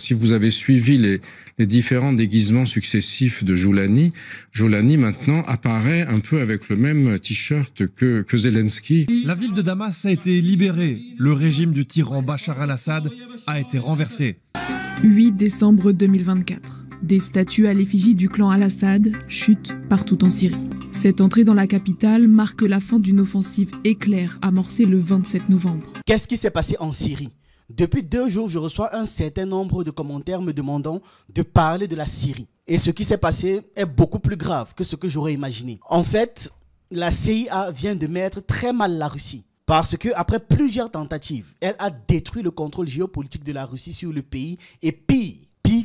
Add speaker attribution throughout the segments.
Speaker 1: Si vous avez suivi les différents déguisements successifs de Joulani, Joulani maintenant apparaît un peu avec le même t-shirt que Zelensky.
Speaker 2: La ville de Damas a été libérée. Le régime du tyran Bachar al-Assad a été renversé.
Speaker 3: 8 décembre 2024. Des statues à l'effigie du clan al-Assad chutent partout en Syrie. Cette entrée dans la capitale marque la fin d'une offensive éclair amorcée le 27 novembre.
Speaker 4: Qu'est-ce qui s'est passé en Syrie ? Depuis 2 jours, je reçois un certain nombre de commentaires me demandant de parler de la Syrie. Et ce qui s'est passé est beaucoup plus grave que ce que j'aurais imaginé. En fait, la CIA vient de mettre très mal la Russie. Parce qu'après plusieurs tentatives, elle a détruit le contrôle géopolitique de la Russie sur le pays. Et pire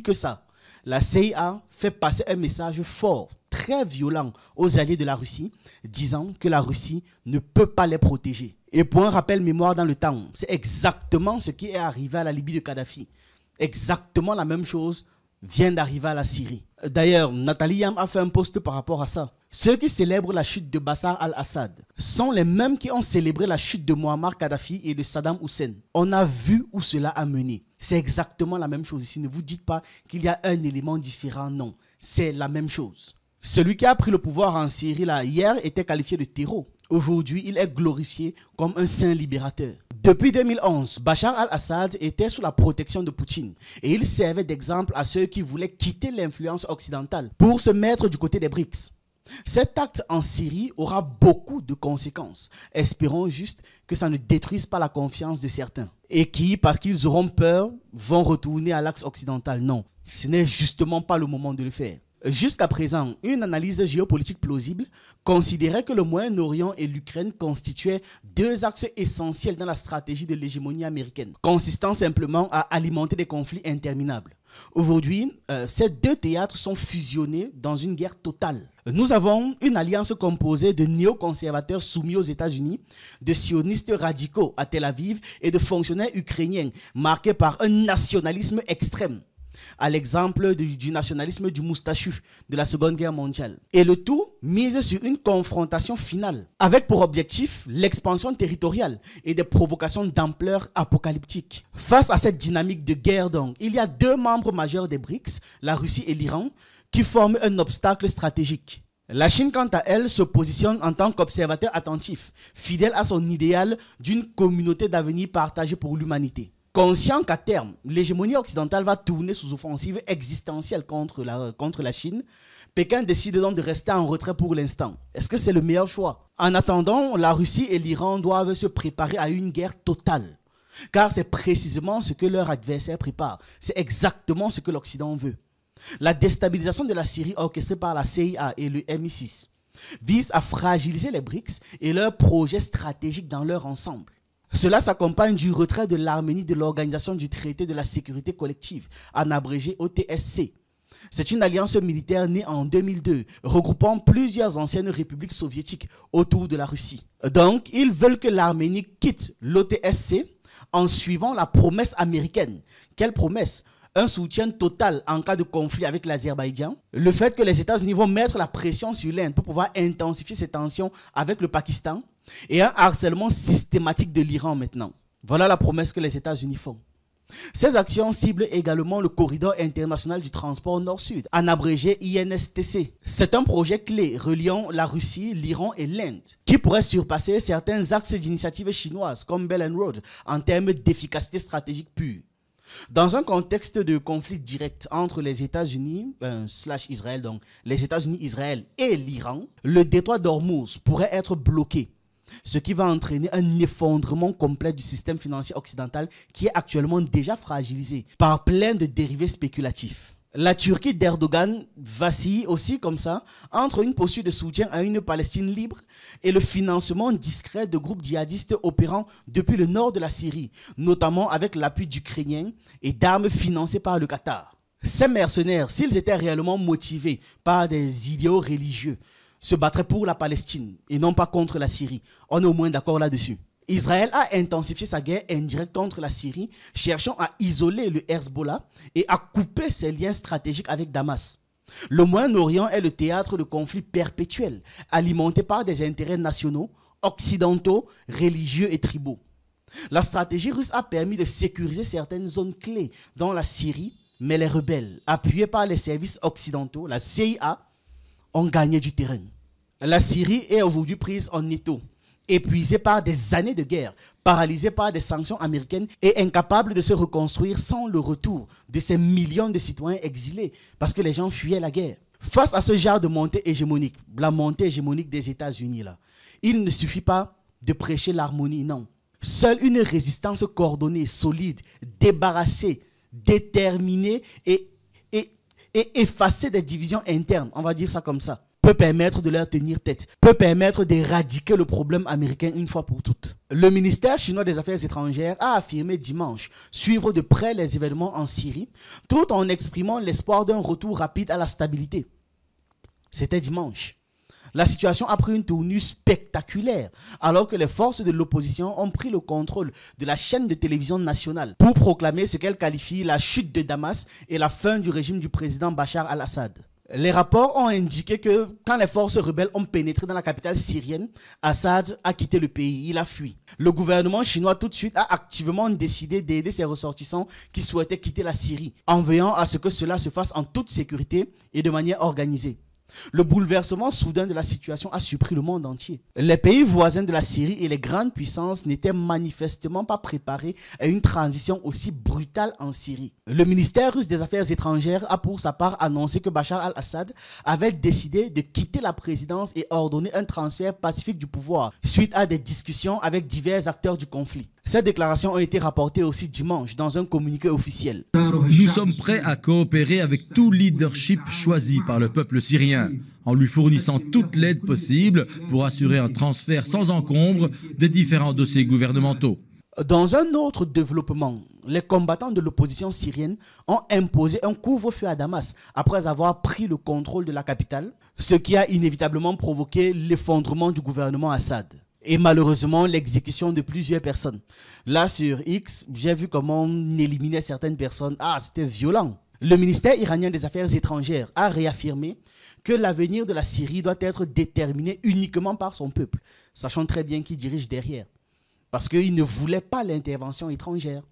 Speaker 4: que ça, la CIA fait passer un message fort, très violent aux alliés de la Russie, disant que la Russie ne peut pas les protéger. Et pour un rappel mémoire dans le temps, c'est exactement ce qui est arrivé à la Libye de Kadhafi. Exactement la même chose vient d'arriver à la Syrie. D'ailleurs, Nathalie Yam a fait un post par rapport à ça. Ceux qui célèbrent la chute de Bachar al-Assad sont les mêmes qui ont célébré la chute de Muammar Kadhafi et de Saddam Hussein. On a vu où cela a mené. C'est exactement la même chose ici. Ne vous dites pas qu'il y a un élément différent. Non, c'est la même chose. Celui qui a pris le pouvoir en Syrie là, hier était qualifié de terreau. Aujourd'hui, il est glorifié comme un saint libérateur. Depuis 2011, Bachar al-Assad était sous la protection de Poutine et il servait d'exemple à ceux qui voulaient quitter l'influence occidentale pour se mettre du côté des BRICS. Cet acte en Syrie aura beaucoup de conséquences. Espérons juste que ça ne détruise pas la confiance de certains. Et qui, parce qu'ils auront peur, vont retourner à l'axe occidental. Non, ce n'est justement pas le moment de le faire. Jusqu'à présent, une analyse géopolitique plausible considérait que le Moyen-Orient et l'Ukraine constituaient 2 axes essentiels dans la stratégie de l'hégémonie américaine, consistant simplement à alimenter des conflits interminables. Aujourd'hui, ces 2 théâtres sont fusionnés dans une guerre totale. Nous avons une alliance composée de néoconservateurs soumis aux États-Unis, de sionistes radicaux à Tel Aviv et de fonctionnaires ukrainiens marqués par un nationalisme extrême, à l'exemple du nationalisme du moustachu de la Seconde Guerre mondiale. Et le tout mise sur une confrontation finale, avec pour objectif l'expansion territoriale et des provocations d'ampleur apocalyptique. Face à cette dynamique de guerre donc, il y a 2 membres majeurs des BRICS, la Russie et l'Iran, qui forment un obstacle stratégique. La Chine, quant à elle, se positionne en tant qu'observateur attentif, fidèle à son idéal d'une communauté d'avenir partagée pour l'humanité. Conscient qu'à terme, l'hégémonie occidentale va tourner sous offensive existentielle contre la Chine, Pékin décide donc de rester en retrait pour l'instant. Est-ce que c'est le meilleur choix? En attendant, la Russie et l'Iran doivent se préparer à une guerre totale. Car c'est précisément ce que leur adversaire prépare. C'est exactement ce que l'Occident veut. La déstabilisation de la Syrie orchestrée par la CIA et le MI6 vise à fragiliser les BRICS et leurs projets stratégiques dans leur ensemble. Cela s'accompagne du retrait de l'Arménie de l'Organisation du traité de la sécurité collective, en abrégé OTSC. C'est une alliance militaire née en 2002, regroupant plusieurs anciennes républiques soviétiques autour de la Russie. Donc, ils veulent que l'Arménie quitte l'OTSC en suivant la promesse américaine. Quelle promesse? Un soutien total en cas de conflit avec l'Azerbaïdjan, le fait que les États-Unis vont mettre la pression sur l'Inde pour pouvoir intensifier ses tensions avec le Pakistan, et un harcèlement systématique de l'Iran maintenant. Voilà la promesse que les États-Unis font. Ces actions ciblent également le corridor international du transport nord-sud, en abrégé INSTC. C'est un projet clé reliant la Russie, l'Iran et l'Inde, qui pourrait surpasser certains axes d'initiatives chinoises comme Belt and Road en termes d'efficacité stratégique pure. Dans un contexte de conflit direct entre les États-Unis / Israël, donc les États-Unis, Israël et l'Iran, le détroit d'Ormuz pourrait être bloqué, ce qui va entraîner un effondrement complet du système financier occidental qui est actuellement déjà fragilisé par plein de dérivés spéculatifs. La Turquie d'Erdogan vacille aussi comme ça entre une posture de soutien à une Palestine libre et le financement discret de groupes djihadistes opérant depuis le nord de la Syrie, notamment avec l'appui d'Ukrainiens et d'armes financées par le Qatar. Ces mercenaires, s'ils étaient réellement motivés par des idéaux religieux, se battraient pour la Palestine et non pas contre la Syrie. On est au moins d'accord là-dessus. Israël a intensifié sa guerre indirecte contre la Syrie, cherchant à isoler le Hezbollah et à couper ses liens stratégiques avec Damas. Le Moyen-Orient est le théâtre de conflits perpétuels, alimentés par des intérêts nationaux, occidentaux, religieux et tribaux. La stratégie russe a permis de sécuriser certaines zones clés dans la Syrie, Mais les rebelles, appuyés par les services occidentaux, la CIA, ont gagné du terrain. La Syrie est aujourd'hui prise en étau, épuisée par des années de guerre, paralysée par des sanctions américaines et incapable de se reconstruire sans le retour de ces millions de citoyens exilés parce que les gens fuyaient la guerre. Face à ce genre de montée hégémonique, la montée hégémonique des États-Unis, là, il ne suffit pas de prêcher l'harmonie, non. Seule une résistance coordonnée, solide, débarrassée, déterminée et effacer des divisions internes, on va dire ça comme ça, peut permettre de leur tenir tête, peut permettre d'éradiquer le problème américain une fois pour toutes. Le ministère chinois des Affaires étrangères a affirmé dimanche suivre de près les événements en Syrie, tout en exprimant l'espoir d'un retour rapide à la stabilité. C'était dimanche. La situation a pris une tournure spectaculaire alors que les forces de l'opposition ont pris le contrôle de la chaîne de télévision nationale pour proclamer ce qu'elles qualifient la chute de Damas et la fin du régime du président Bachar al-Assad. Les rapports ont indiqué que quand les forces rebelles ont pénétré dans la capitale syrienne, Assad a quitté le pays, il a fui. Le gouvernement chinois tout de suite a activement décidé d'aider ses ressortissants qui souhaitaient quitter la Syrie, en veillant à ce que cela se fasse en toute sécurité et de manière organisée. Le bouleversement soudain de la situation a surpris le monde entier. Les pays voisins de la Syrie et les grandes puissances n'étaient manifestement pas préparés à une transition aussi brutale en Syrie. Le ministère russe des Affaires étrangères a pour sa part annoncé que Bachar al-Assad avait décidé de quitter la présidence et ordonné un transfert pacifique du pouvoir suite à des discussions avec divers acteurs du conflit. Ces déclarations ont été rapportées aussi dimanche dans un communiqué officiel.
Speaker 5: Nous sommes prêts à coopérer avec tout leadership choisi par le peuple syrien, en lui fournissant toute l'aide possible pour assurer un transfert sans encombre des différents dossiers gouvernementaux.
Speaker 4: Dans un autre développement, les combattants de l'opposition syrienne ont imposé un couvre-feu à Damas après avoir pris le contrôle de la capitale, ce qui a inévitablement provoqué l'effondrement du gouvernement Assad. Et malheureusement, l'exécution de plusieurs personnes. Là, sur X, j'ai vu comment on éliminait certaines personnes. Ah, c'était violent. Le ministère iranien des Affaires étrangères a réaffirmé que l'avenir de la Syrie doit être déterminé uniquement par son peuple, sachant très bien qui dirige derrière. Parce qu'il ne voulait pas l'intervention étrangère.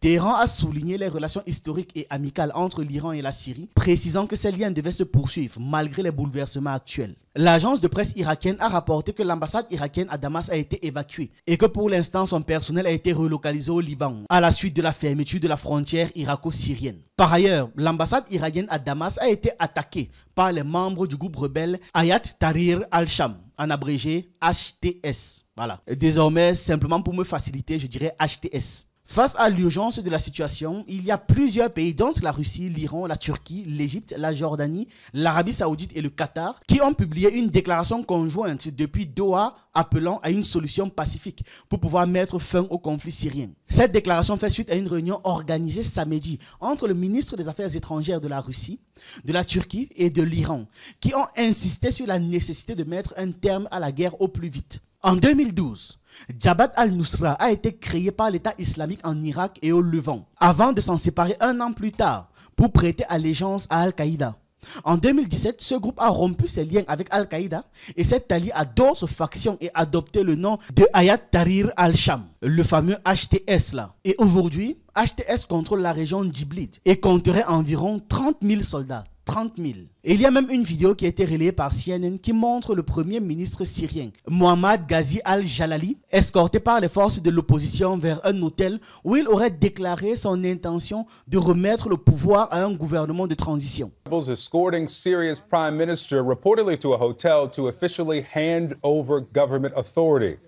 Speaker 4: Téhéran a souligné les relations historiques et amicales entre l'Iran et la Syrie, précisant que ces liens devaient se poursuivre malgré les bouleversements actuels. L'agence de presse irakienne a rapporté que l'ambassade irakienne à Damas a été évacuée et que pour l'instant son personnel a été relocalisé au Liban à la suite de la fermeture de la frontière irako-syrienne. Par ailleurs, l'ambassade irakienne à Damas a été attaquée par les membres du groupe rebelle Hayat Tahrir al-Sham, en abrégé HTS. Voilà. Désormais, simplement pour me faciliter, je dirais HTS. Face à l'urgence de la situation, il y a plusieurs pays, dont la Russie, l'Iran, la Turquie, l'Égypte, la Jordanie, l'Arabie Saoudite et le Qatar, qui ont publié une déclaration conjointe depuis Doha appelant à une solution pacifique pour pouvoir mettre fin au conflit syrien. Cette déclaration fait suite à une réunion organisée samedi entre le ministre des Affaires étrangères de la Russie, de la Turquie et de l'Iran, qui ont insisté sur la nécessité de mettre un terme à la guerre au plus vite. En 2012, Jabhat al-Nusra a été créé par l'État islamique en Irak et au Levant, avant de s'en séparer un an plus tard pour prêter allégeance à Al-Qaïda. En 2017, ce groupe a rompu ses liens avec Al-Qaïda et s'est allié à d'autres factions et adopté le nom de Hayat Tahrir al-Sham, le fameux HTS là. Et aujourd'hui, HTS contrôle la région d'Idlib et compterait environ 30 000 soldats. 30 000. Et il y a même une vidéo qui a été relayée par CNN qui montre le premier ministre syrien, Mohammad Ghazi al-Jalali, escorté par les forces de l'opposition vers un hôtel où il aurait déclaré son intention de remettre le pouvoir à un gouvernement de transition.
Speaker 6: Escorting Syria's prime minister reportedly to a hotel to officially hand over government authority.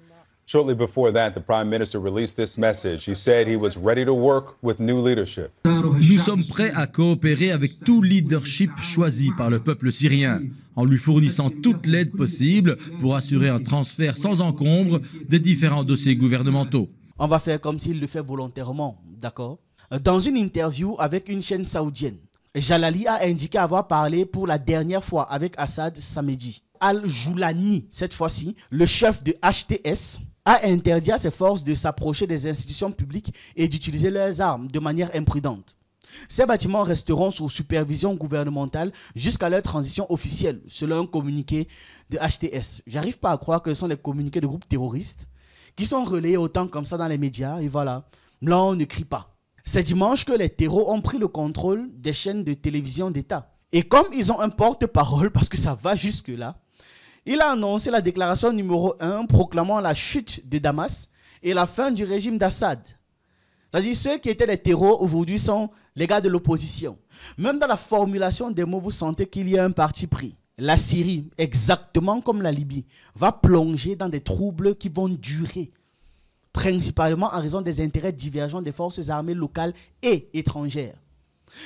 Speaker 6: Shortly before that, the Prime Minister released this message. He said he was ready to work with new leadership.
Speaker 5: Nous sommes prêts à coopérer avec tout leadership choisi par le peuple syrien, en lui fournissant toute l'aide possible pour assurer un transfert sans encombre des différents dossiers gouvernementaux.
Speaker 4: On va faire comme s'il le fait volontairement, d'accord? Dans une interview avec une chaîne saoudienne, Jalali a indiqué avoir parlé pour la dernière fois avec Assad samedi. Al-Joulani, cette fois-ci, le chef de HTS, a interdit à ses forces de s'approcher des institutions publiques et d'utiliser leurs armes de manière imprudente. Ces bâtiments resteront sous supervision gouvernementale jusqu'à leur transition officielle, selon un communiqué de HTS. J'arrive pas à croire que ce sont les communiqués de groupes terroristes qui sont relayés autant comme ça dans les médias et voilà, là on ne crie pas. C'est dimanche que les terreaux ont pris le contrôle des chaînes de télévision d'État. Et comme ils ont un porte-parole, parce que ça va jusque-là, il a annoncé la déclaration numéro 1 proclamant la chute de Damas et la fin du régime d'Assad. C'est-à-dire ceux qui étaient les terreaux aujourd'hui sont les gars de l'opposition. Même dans la formulation des mots, vous sentez qu'il y a un parti pris. La Syrie, exactement comme la Libye, va plonger dans des troubles qui vont durer, principalement en raison des intérêts divergents des forces armées locales et étrangères.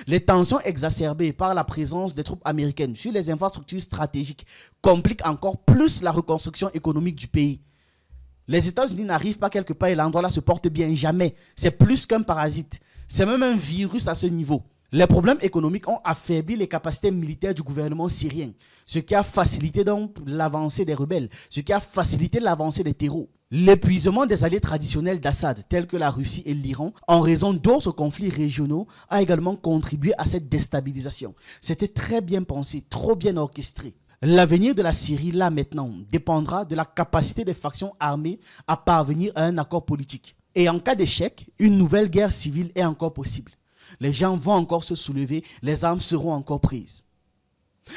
Speaker 4: Les tensions exacerbées par la présence des troupes américaines sur les infrastructures stratégiques compliquent encore plus la reconstruction économique du pays. Les États-Unis n'arrivent pas quelque part et l'endroit là se porte bien, jamais. C'est plus qu'un parasite. C'est même un virus à ce niveau. Les problèmes économiques ont affaibli les capacités militaires du gouvernement syrien, ce qui a facilité donc l'avancée des rebelles, ce qui a facilité l'avancée des terreaux. L'épuisement des alliés traditionnels d'Assad, tels que la Russie et l'Iran, en raison d'autres conflits régionaux, a également contribué à cette déstabilisation. C'était très bien pensé, trop bien orchestré. L'avenir de la Syrie, là maintenant, dépendra de la capacité des factions armées à parvenir à un accord politique. Et en cas d'échec, une nouvelle guerre civile est encore possible. Les gens vont encore se soulever, les armes seront encore prises.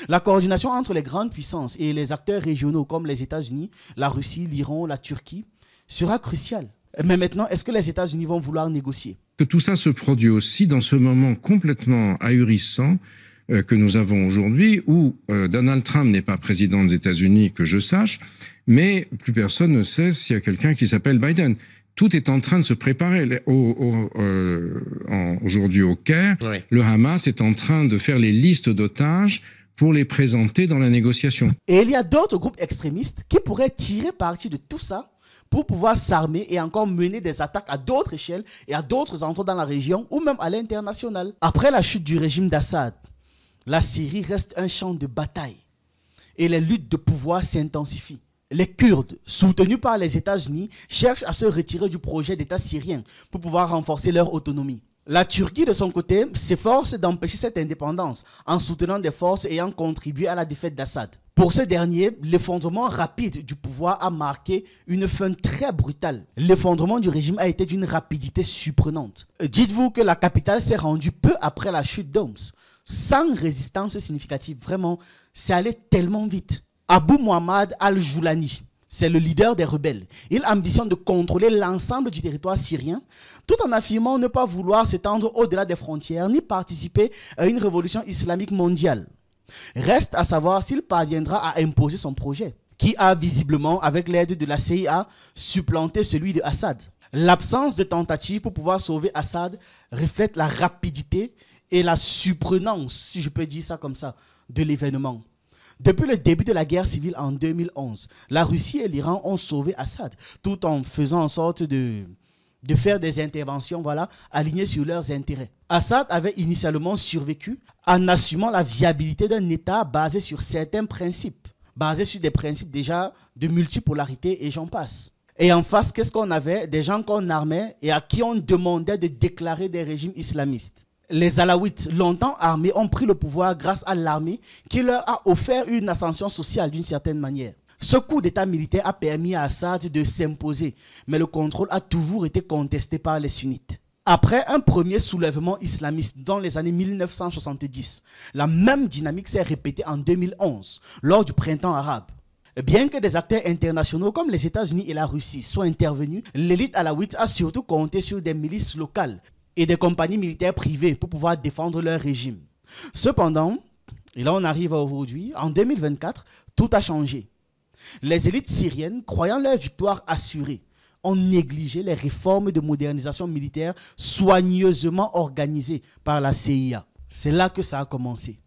Speaker 4: La coordination entre les grandes puissances et les acteurs régionaux comme les États-Unis, la Russie, l'Iran, la Turquie sera cruciale. Mais maintenant, est-ce que les États-Unis vont vouloir négocier?
Speaker 1: Que tout ça se produit aussi dans ce moment complètement ahurissant que nous avons aujourd'hui, où Donald Trump n'est pas président des États-Unis, que je sache, mais plus personne ne sait s'il y a quelqu'un qui s'appelle Biden. Tout est en train de se préparer. Aujourd'hui au Caire, oui. Le Hamas est en train de faire les listes d'otages pour les présenter dans la négociation.
Speaker 4: Et il y a d'autres groupes extrémistes qui pourraient tirer parti de tout ça pour pouvoir s'armer et encore mener des attaques à d'autres échelles et à d'autres endroits dans la région ou même à l'international. Après la chute du régime d'Assad, la Syrie reste un champ de bataille et les luttes de pouvoir s'intensifient. Les Kurdes, soutenus par les États-Unis, cherchent à se retirer du projet d'État syrien pour pouvoir renforcer leur autonomie. La Turquie, de son côté, s'efforce d'empêcher cette indépendance en soutenant des forces ayant contribué à la défaite d'Assad. Pour ce dernier, l'effondrement rapide du pouvoir a marqué une fin très brutale. L'effondrement du régime a été d'une rapidité surprenante. Dites-vous que la capitale s'est rendue peu après la chute d'Homs, sans résistance significative. Vraiment, c'est allé tellement vite. Abu Muhammad al-Joulani, c'est le leader des rebelles. Il ambitionne de contrôler l'ensemble du territoire syrien, tout en affirmant ne pas vouloir s'étendre au-delà des frontières, ni participer à une révolution islamique mondiale. Reste à savoir s'il parviendra à imposer son projet, qui a visiblement, avec l'aide de la CIA, supplanté celui de Assad. L'absence de tentative pour pouvoir sauver Assad reflète la rapidité et la surprenance, si je peux dire ça comme ça, de l'événement. Depuis le début de la guerre civile en 2011, la Russie et l'Iran ont sauvé Assad, tout en faisant en sorte de faire des interventions alignées sur leurs intérêts. Assad avait initialement survécu en assumant la viabilité d'un État basé sur certains principes, basé sur des principes déjà de multipolarité et j'en passe. Et en face, qu'est-ce qu'on avait? Des gens qu'on armait et à qui on demandait de déclarer des régimes islamistes. Les Alaouites, longtemps armés, ont pris le pouvoir grâce à l'armée qui leur a offert une ascension sociale d'une certaine manière. Ce coup d'état militaire a permis à Assad de s'imposer, mais le contrôle a toujours été contesté par les sunnites. Après un premier soulèvement islamiste dans les années 1970, la même dynamique s'est répétée en 2011, lors du printemps arabe. Bien que des acteurs internationaux comme les États-Unis et la Russie soient intervenus, l'élite alaouite a surtout compté sur des milices locales et des compagnies militaires privées pour pouvoir défendre leur régime. Cependant, et là on arrive à aujourd'hui, en 2024, tout a changé. Les élites syriennes, croyant leur victoire assurée, ont négligé les réformes de modernisation militaire soigneusement organisées par la CIA. C'est là que ça a commencé.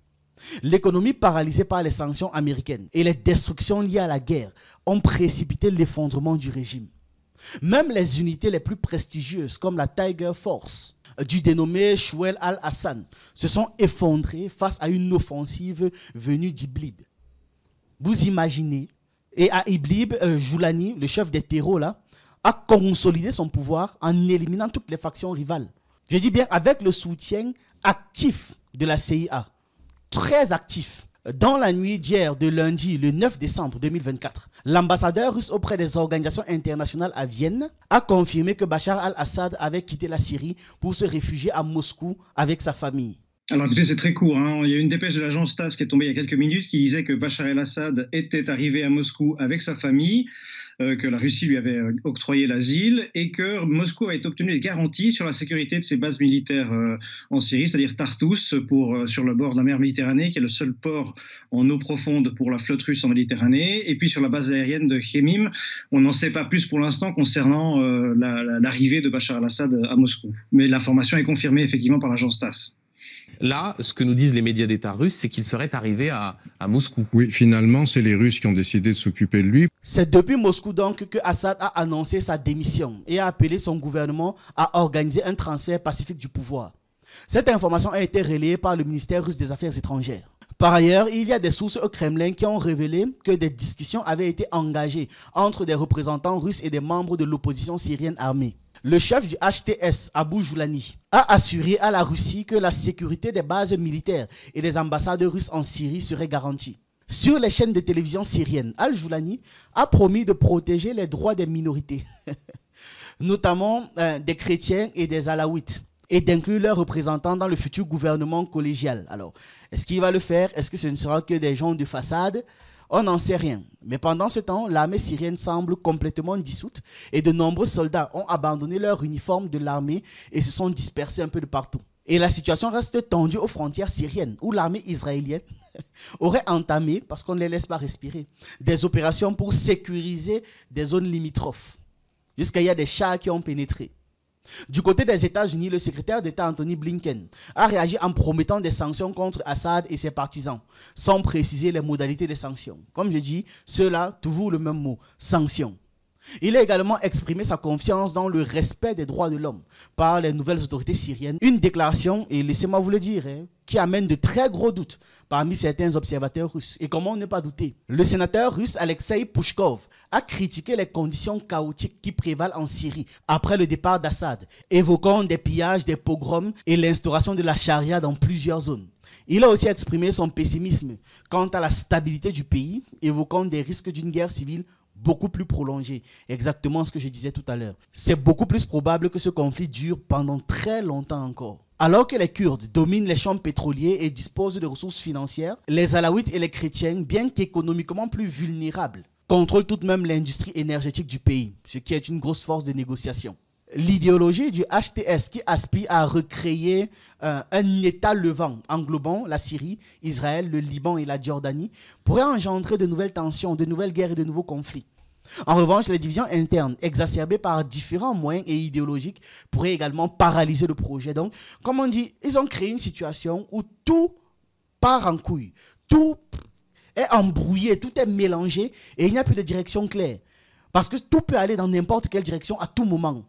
Speaker 4: L'économie paralysée par les sanctions américaines et les destructions liées à la guerre ont précipité l'effondrement du régime. Même les unités les plus prestigieuses comme la Tiger Force du dénommé Chouel al-Hassan se sont effondrées face à une offensive venue d'Iblib. Vous imaginez? Et à Iblib, Joulani, le chef des terreaux là, a consolidé son pouvoir en éliminant toutes les factions rivales. Je dis bien avec le soutien actif de la CIA. Très actif. Dans la nuit d'hier, de lundi, le 9 décembre 2024, l'ambassadeur russe auprès des organisations internationales à Vienne a confirmé que Bachar al-Assad avait quitté la Syrie pour se réfugier à Moscou avec sa famille.
Speaker 7: Alors écoutez, c'est très court, hein. Il y a une dépêche de l'agence TASS qui est tombée il y a quelques minutes qui disait que Bachar el-Assad était arrivé à Moscou avec sa famille, que la Russie lui avait octroyé l'asile et que Moscou avait obtenu des garanties sur la sécurité de ses bases militaires en Syrie, c'est-à-dire Tartous sur le bord de la mer Méditerranée, qui est le seul port en eau profonde pour la flotte russe en Méditerranée, et puis sur la base aérienne de Khemim. On n'en sait pas plus pour l'instant concernant l'arrivée de Bachar el-Assad à Moscou. Mais l'information est confirmée effectivement par l'agence TASS.
Speaker 8: Là, ce que nous disent les médias d'État russes, c'est qu'il serait arrivé à Moscou.
Speaker 1: Oui, finalement, c'est les Russes qui ont décidé de s'occuper de lui.
Speaker 4: C'est depuis Moscou donc que Assad a annoncé sa démission et a appelé son gouvernement à organiser un transfert pacifique du pouvoir. Cette information a été relayée par le ministère russe des Affaires étrangères. Par ailleurs, il y a des sources au Kremlin qui ont révélé que des discussions avaient été engagées entre des représentants russes et des membres de l'opposition syrienne armée. Le chef du HTS, Abou Joulani, a assuré à la Russie que la sécurité des bases militaires et des ambassades russes en Syrie serait garantie. Sur les chaînes de télévision syriennes, Al-Joulani a promis de protéger les droits des minorités, notamment des chrétiens et des alaouites, et d'inclure leurs représentants dans le futur gouvernement collégial. Alors, est-ce qu'il va le faire? Est-ce que ce ne sera que des gens de façade? On n'en sait rien. Mais pendant ce temps, l'armée syrienne semble complètement dissoute et de nombreux soldats ont abandonné leur uniforme de l'armée et se sont dispersés un peu de partout. Et la situation reste tendue aux frontières syriennes où l'armée israélienne aurait entamé, parce qu'on ne les laisse pas respirer, des opérations pour sécuriser des zones limitrophes. Jusqu'à il y a des chars qui ont pénétré. Du côté des États-Unis, le secrétaire d'État Anthony Blinken a réagi en promettant des sanctions contre Assad et ses partisans, sans préciser les modalités des sanctions. Comme je dis, ceux-là, toujours le même mot, sanctions. Il a également exprimé sa confiance dans le respect des droits de l'homme par les nouvelles autorités syriennes. Une déclaration, et laissez-moi vous le dire, qui amène de très gros doutes parmi certains observateurs russes. Et comment ne pas douter? Le sénateur russe Alexei Pouchkov a critiqué les conditions chaotiques qui prévalent en Syrie après le départ d'Assad, évoquant des pillages, des pogroms et l'instauration de la charia dans plusieurs zones. Il a aussi exprimé son pessimisme quant à la stabilité du pays, évoquant des risques d'une guerre civile beaucoup plus prolongée. Exactement ce que je disais tout à l'heure. C'est beaucoup plus probable que ce conflit dure pendant très longtemps encore. Alors que les Kurdes dominent les champs pétroliers et disposent de ressources financières, les Alaouites et les chrétiens, bien qu'économiquement plus vulnérables, contrôlent tout de même l'industrie énergétique du pays, ce qui est une grosse force de négociation. L'idéologie du HTS qui aspire à recréer un État levant englobant la Syrie, Israël, le Liban et la Jordanie pourrait engendrer de nouvelles tensions, de nouvelles guerres et de nouveaux conflits. En revanche, les divisions internes exacerbées par différents moyens et idéologiques pourraient également paralyser le projet. Donc, comme on dit, ils ont créé une situation où tout part en couille, tout est embrouillé, tout est mélangé et il n'y a plus de direction claire. Parce que tout peut aller dans n'importe quelle direction à tout moment.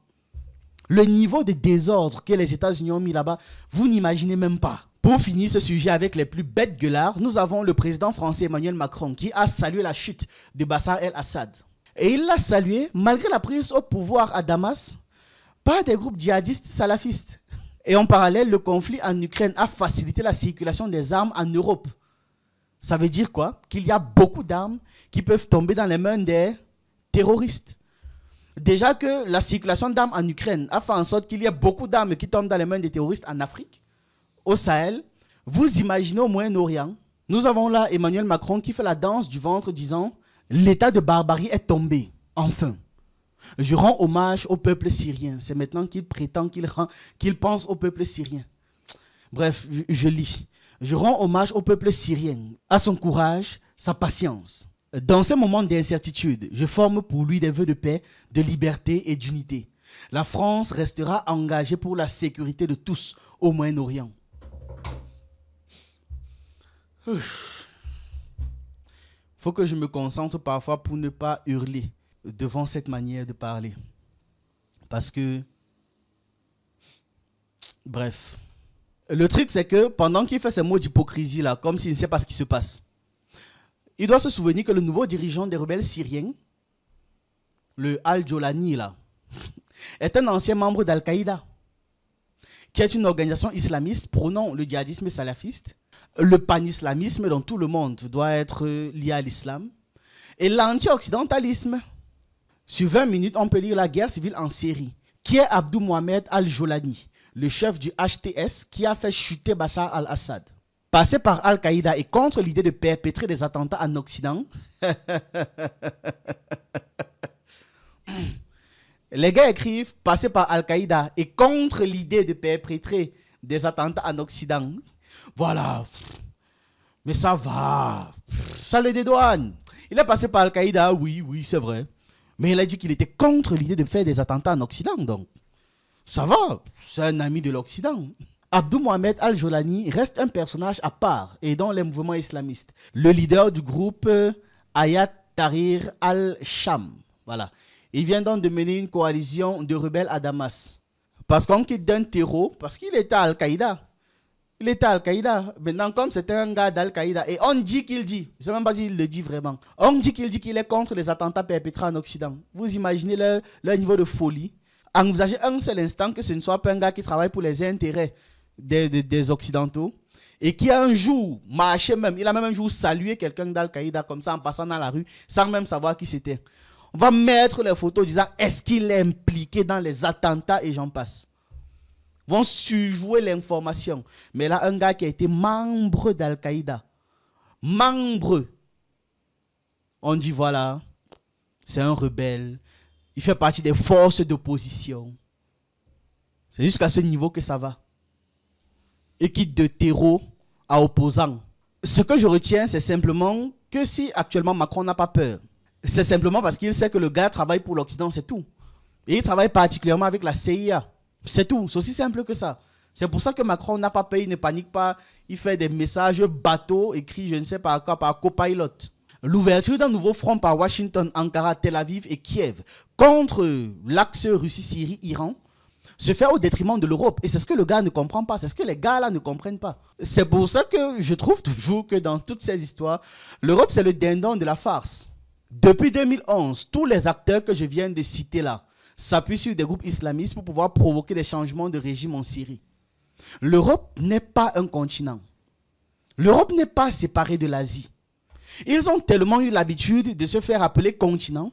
Speaker 4: Le niveau de désordre que les États-Unis ont mis là-bas, vous n'imaginez même pas. Pour finir ce sujet avec les plus bêtes gueulards, nous avons le président français Emmanuel Macron qui a salué la chute de Bachar el-Assad. Et il l'a salué malgré la prise au pouvoir à Damas par des groupes djihadistes salafistes. Et en parallèle, le conflit en Ukraine a facilité la circulation des armes en Europe. Ça veut dire quoi? Qu'il y a beaucoup d'armes qui peuvent tomber dans les mains des terroristes. Déjà que la circulation d'armes en Ukraine a fait en sorte qu'il y ait beaucoup d'armes qui tombent dans les mains des terroristes en Afrique, au Sahel. Vous imaginez au Moyen-Orient, nous avons là Emmanuel Macron qui fait la danse du ventre disant « L'état de barbarie est tombé, enfin. Je rends hommage au peuple syrien. » C'est maintenant qu'il prétend qu'il pense au peuple syrien. Bref, je lis. « Je rends hommage au peuple syrien, à son courage, sa patience. Dans ces moments d'incertitude, je forme pour lui des vœux de paix, de liberté et d'unité. La France restera engagée pour la sécurité de tous au Moyen-Orient. » Faut que je me concentre parfois pour ne pas hurler devant cette manière de parler. Parce que... Bref. Le truc, c'est que pendant qu'il fait ces mots d'hypocrisie là, comme s'il ne sait pas ce qui se passe, il doit se souvenir que le nouveau dirigeant des rebelles syriens, le Al-Jolani là, est un ancien membre d'Al-Qaïda qui est une organisation islamiste prônant le djihadisme salafiste, le pan-islamisme dans tout le monde doit être lié à l'islam, et l'anti-occidentalisme. Sur 20 minutes, on peut lire la guerre civile en Syrie. Qui est Abdou Mohamed Al-Jolani, le chef du HTS qui a fait chuter Bachar al-Assad? Passé par Al-Qaïda et contre l'idée de perpétrer des attentats en Occident. Les gars écrivent passé par Al-Qaïda et contre l'idée de perpétrer des attentats en Occident. Voilà. Mais ça va. Ça le dédouane. Il est passé par Al-Qaïda, oui, c'est vrai. Mais il a dit qu'il était contre l'idée de faire des attentats en Occident, donc. Ça va, c'est un ami de l'Occident. Abdou Mohamed Al-Jolani reste un personnage à part et dans les mouvements islamistes. Le leader du groupe Hayat Tahrir al-Sham. Voilà. Il vient donc de mener une coalition de rebelles à Damas. Parce qu'on quitte d'un terreau, parce qu'il était à Al-Qaïda. Il était à Al-Qaïda. Maintenant, comme c'était un gars d'Al-Qaïda, et on dit qu'il dit, je ne sais même pas s'il le dit vraiment, on dit qu'il est contre les attentats perpétrés en Occident. Vous imaginez leur niveau de folie. Envisagez un seul instant que ce ne soit pas un gars qui travaille pour les intérêts des Occidentaux et qui a un jour marché même, il a même un jour salué quelqu'un d'Al-Qaïda comme ça en passant dans la rue sans même savoir qui c'était. On va mettre les photos disant est-ce qu'il est impliqué dans les attentats et j'en passe. Vont surjouer l'information. Mais là, un gars qui a été membre d'Al-Qaïda, membre, on dit voilà, c'est un rebelle, il fait partie des forces d'opposition. C'est jusqu'à ce niveau que ça va. Et quitte de terreau à opposant. Ce que je retiens, c'est simplement que si actuellement Macron n'a pas peur, c'est simplement parce qu'il sait que le gars travaille pour l'Occident, c'est tout. Et il travaille particulièrement avec la CIA. C'est tout, c'est aussi simple que ça. C'est pour ça que Macron n'a pas peur, il ne panique pas. Il fait des messages bateaux écrits, je ne sais pas quoi, par Copilot. L'ouverture d'un nouveau front par Washington, Ankara, Tel Aviv et Kiev contre l'axe Russie-Syrie-Iran se fait au détriment de l'Europe. Et c'est ce que le gars ne comprend pas. C'est ce que les gars là ne comprennent pas. C'est pour ça que je trouve toujours que dans toutes ces histoires, l'Europe c'est le dindon de la farce. Depuis 2011, tous les acteurs que je viens de citer là s'appuient sur des groupes islamistes pour pouvoir provoquer des changements de régime en Syrie. L'Europe n'est pas un continent. L'Europe n'est pas séparée de l'Asie. Ils ont tellement eu l'habitude de se faire appeler continent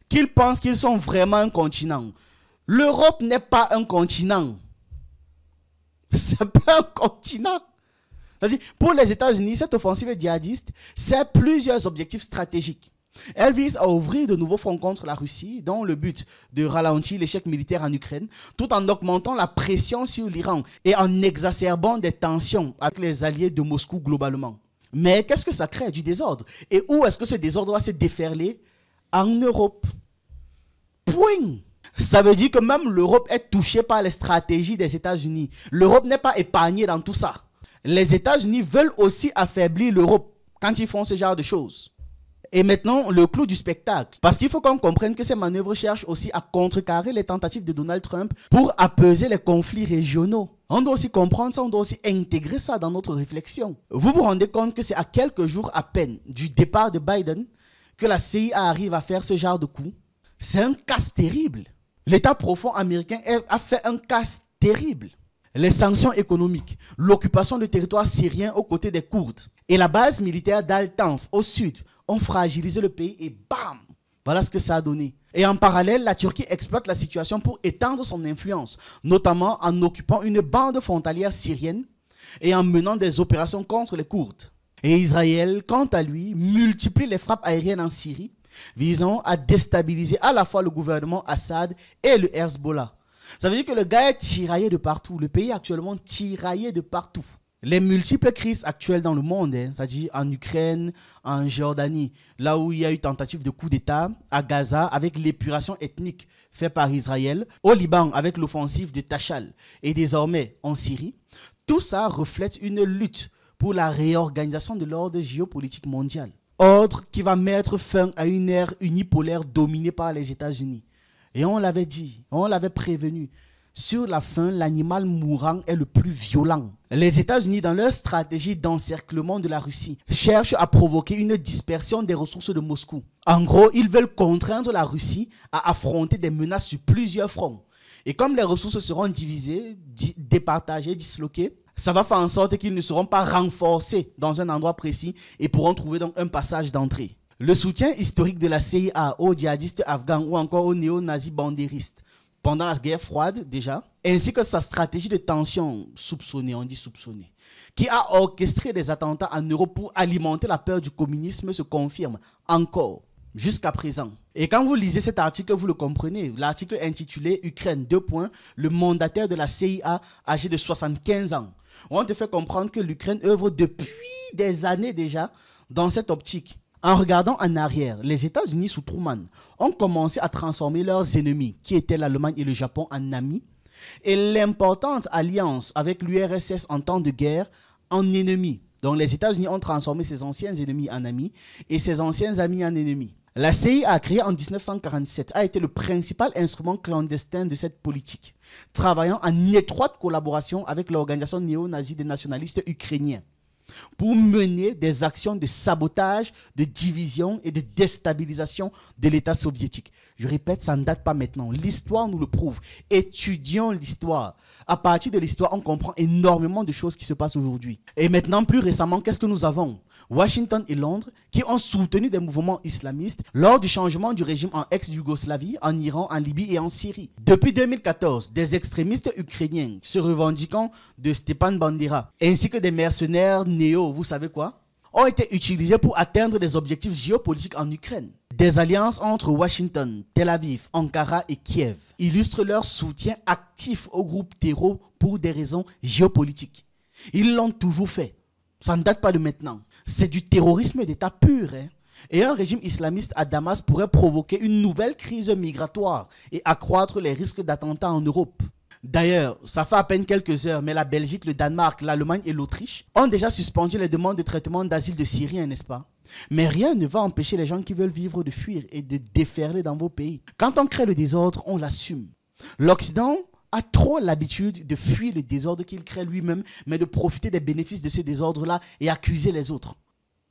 Speaker 4: qu'ils pensent qu'ils sont vraiment un continent. L'Europe n'est pas un continent. C'est pas un continent. Pour les États-Unis, cette offensive djihadiste, c'est plusieurs objectifs stratégiques. Elle vise à ouvrir de nouveaux fronts contre la Russie dans le but de ralentir l'échec militaire en Ukraine, tout en augmentant la pression sur l'Iran et en exacerbant des tensions avec les alliés de Moscou globalement. Mais qu'est-ce que ça crée? Du désordre. Et où est-ce que ce désordre va se déferler? En Europe. Point. Ça veut dire que même l'Europe est touchée par les stratégies des États-Unis. L'Europe n'est pas épargnée dans tout ça. Les États-Unis veulent aussi affaiblir l'Europe quand ils font ce genre de choses. Et maintenant, le clou du spectacle. Parce qu'il faut qu'on comprenne que ces manœuvres cherchent aussi à contrecarrer les tentatives de Donald Trump pour apaiser les conflits régionaux. On doit aussi comprendre ça, on doit aussi intégrer ça dans notre réflexion. Vous vous rendez compte que c'est à quelques jours à peine du départ de Biden que la CIA arrive à faire ce genre de coup? C'est un casse terrible. L'État profond américain a fait un casse terrible. Les sanctions économiques, l'occupation du territoire syrien aux côtés des Kurdes et la base militaire d'Al-Tanf au sud ont fragilisé le pays et bam! Voilà ce que ça a donné. Et en parallèle, la Turquie exploite la situation pour étendre son influence, notamment en occupant une bande frontalière syrienne et en menant des opérations contre les Kurdes. Et Israël, quant à lui, multiplie les frappes aériennes en Syrie, visant à déstabiliser à la fois le gouvernement Assad et le Hezbollah. Ça veut dire que le gars est tiraillé de partout. Le pays est actuellement tiraillé de partout. Les multiples crises actuelles dans le monde, c'est-à-dire en Ukraine, en Jordanie, là où il y a eu tentative de coup d'État, à Gaza avec l'épuration ethnique faite par Israël, au Liban avec l'offensive de Tachal et désormais en Syrie, tout ça reflète une lutte pour la réorganisation de l'ordre géopolitique mondial. Ordre qui va mettre fin à une ère unipolaire dominée par les États-Unis. Et on l'avait dit, on l'avait prévenu. Sur la fin, l'animal mourant est le plus violent. Les États-Unis, dans leur stratégie d'encerclement de la Russie, cherchent à provoquer une dispersion des ressources de Moscou. En gros, ils veulent contraindre la Russie à affronter des menaces sur plusieurs fronts. Et comme les ressources seront divisées, départagées, disloquées, ça va faire en sorte qu'ils ne seront pas renforcés dans un endroit précis et pourront trouver donc un passage d'entrée. Le soutien historique de la CIA aux djihadistes afghans ou encore aux néo-nazis bandéristes pendant la guerre froide déjà, ainsi que sa stratégie de tension soupçonnée, on dit soupçonnée, qui a orchestré des attentats en Europe pour alimenter la peur du communisme se confirme encore jusqu'à présent. Et quand vous lisez cet article, vous le comprenez. L'article intitulé « Ukraine, : le mandataire de la CIA âgé de 75 ans ». On te fait comprendre que l'Ukraine œuvre depuis des années déjà dans cette optique. En regardant en arrière, les États-Unis sous Truman ont commencé à transformer leurs ennemis, qui étaient l'Allemagne et le Japon, en amis, et l'importante alliance avec l'URSS en temps de guerre en ennemis. Donc les États-Unis ont transformé ses anciens ennemis en amis et ses anciens amis en ennemis. La CIA, créée en 1947, a été le principal instrument clandestin de cette politique, travaillant en étroite collaboration avec l'organisation néo-nazie des nationalistes ukrainiens pour mener des actions de sabotage, de division et de déstabilisation de l'État soviétique. Je répète, ça ne date pas maintenant. L'histoire nous le prouve. Étudions l'histoire. À partir de l'histoire, on comprend énormément de choses qui se passent aujourd'hui. Et maintenant, plus récemment, qu'est-ce que nous avons? Washington et Londres qui ont soutenu des mouvements islamistes lors du changement du régime en ex-Yougoslavie, en Iran, en Libye et en Syrie. Depuis 2014, des extrémistes ukrainiens se revendiquant de Stepan Bandera ainsi que des mercenaires néo, vous savez quoi, ont été utilisés pour atteindre des objectifs géopolitiques en Ukraine. Des alliances entre Washington, Tel Aviv, Ankara et Kiev illustrent leur soutien actif au groupe terreau pour des raisons géopolitiques. Ils l'ont toujours fait. Ça ne date pas de maintenant. C'est du terrorisme d'État pur. Et un régime islamiste à Damas pourrait provoquer une nouvelle crise migratoire et accroître les risques d'attentats en Europe. D'ailleurs, ça fait à peine quelques heures, mais la Belgique, le Danemark, l'Allemagne et l'Autriche ont déjà suspendu les demandes de traitement d'asile de Syriens, n'est-ce pas? Mais rien ne va empêcher les gens qui veulent vivre de fuir et de déferler dans vos pays. Quand on crée le désordre, on l'assume. L'Occident a trop l'habitude de fuir le désordre qu'il crée lui-même, mais de profiter des bénéfices de ce désordre-là et accuser les autres.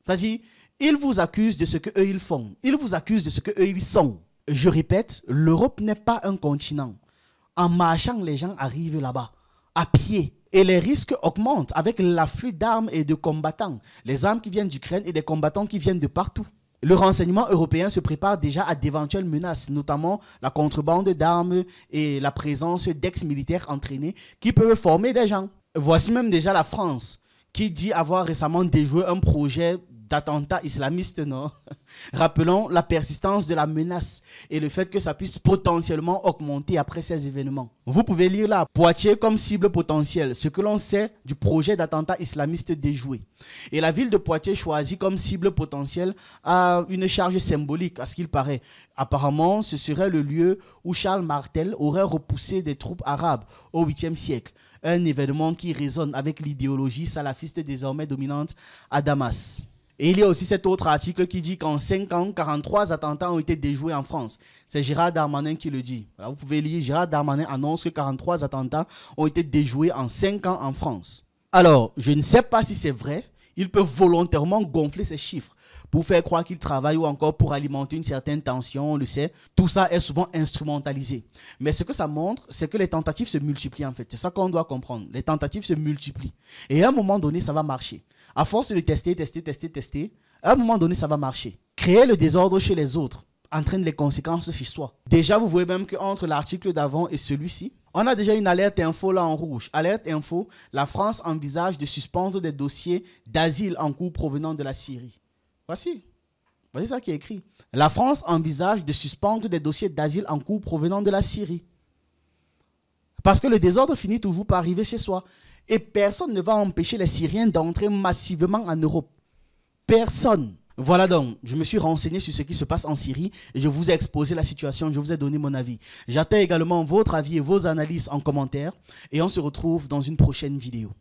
Speaker 4: C'est-à-dire, ils vous accusent de ce qu'eux ils font. Ils vous accusent de ce qu'eux ils sont. Je répète, l'Europe n'est pas un continent. En marchant, les gens arrivent là-bas, à pied. Et les risques augmentent avec l'afflux d'armes et de combattants. Les armes qui viennent d'Ukraine et des combattants qui viennent de partout. Le renseignement européen se prépare déjà à d'éventuelles menaces, notamment la contrebande d'armes et la présence d'ex-militaires entraînés qui peuvent former des gens. Voici même déjà la France qui dit avoir récemment déjoué un projet d'attentat islamiste, non? Rappelons la persistance de la menace et le fait que ça puisse potentiellement augmenter après ces événements. Vous pouvez lire là, Poitiers comme cible potentielle, ce que l'on sait du projet d'attentat islamiste déjoué. Et la ville de Poitiers choisie comme cible potentielle a une charge symbolique, à ce qu'il paraît. Apparemment, ce serait le lieu où Charles Martel aurait repoussé des troupes arabes au 8e siècle. Un événement qui résonne avec l'idéologie salafiste désormais dominante à Damas. Et il y a aussi cet autre article qui dit qu'en 5 ans, 43 attentats ont été déjoués en France. C'est Gérald Darmanin qui le dit. Alors vous pouvez lire, Gérald Darmanin annonce que 43 attentats ont été déjoués en 5 ans en France. Alors, je ne sais pas si c'est vrai. Il peut volontairement gonfler ces chiffres pour faire croire qu'il travaille ou encore pour alimenter une certaine tension, on le sait. Tout ça est souvent instrumentalisé. Mais ce que ça montre, c'est que les tentatives se multiplient en fait. C'est ça qu'on doit comprendre. Les tentatives se multiplient. Et à un moment donné, ça va marcher. À force de tester, à un moment donné, ça va marcher. Créer le désordre chez les autres entraîne les conséquences chez soi. Déjà, vous voyez même qu'entre l'article d'avant et celui-ci, on a déjà une alerte info là en rouge. Alerte info, la France envisage de suspendre des dossiers d'asile en cours provenant de la Syrie. Voici ça qui est écrit. La France envisage de suspendre des dossiers d'asile en cours provenant de la Syrie. Parce que le désordre finit toujours par arriver chez soi. Et personne ne va empêcher les Syriens d'entrer massivement en Europe. Personne. Voilà donc, je me suis renseigné sur ce qui se passe en Syrie et je vous ai exposé la situation, je vous ai donné mon avis. J'attends également votre avis et vos analyses en commentaire et on se retrouve dans une prochaine vidéo.